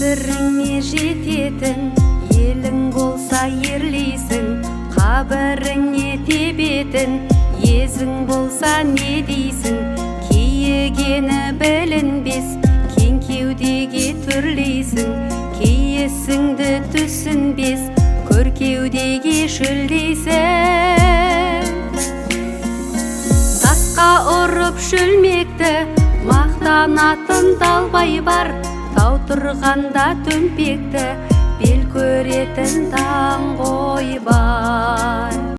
Қадіріңе жететін елің болса ерлейсің, қабіріңе тебетін езің болса не дейсің? Киігені білінбес, кең кеудеге түрлейсің, киесіңді түсінбес, көр кеудеге шөлдейсің. Тасқа ұрып шөлмекті мақтанатын далбай бар, тау тұрғанда төмпекті бел көретін даңғой бар.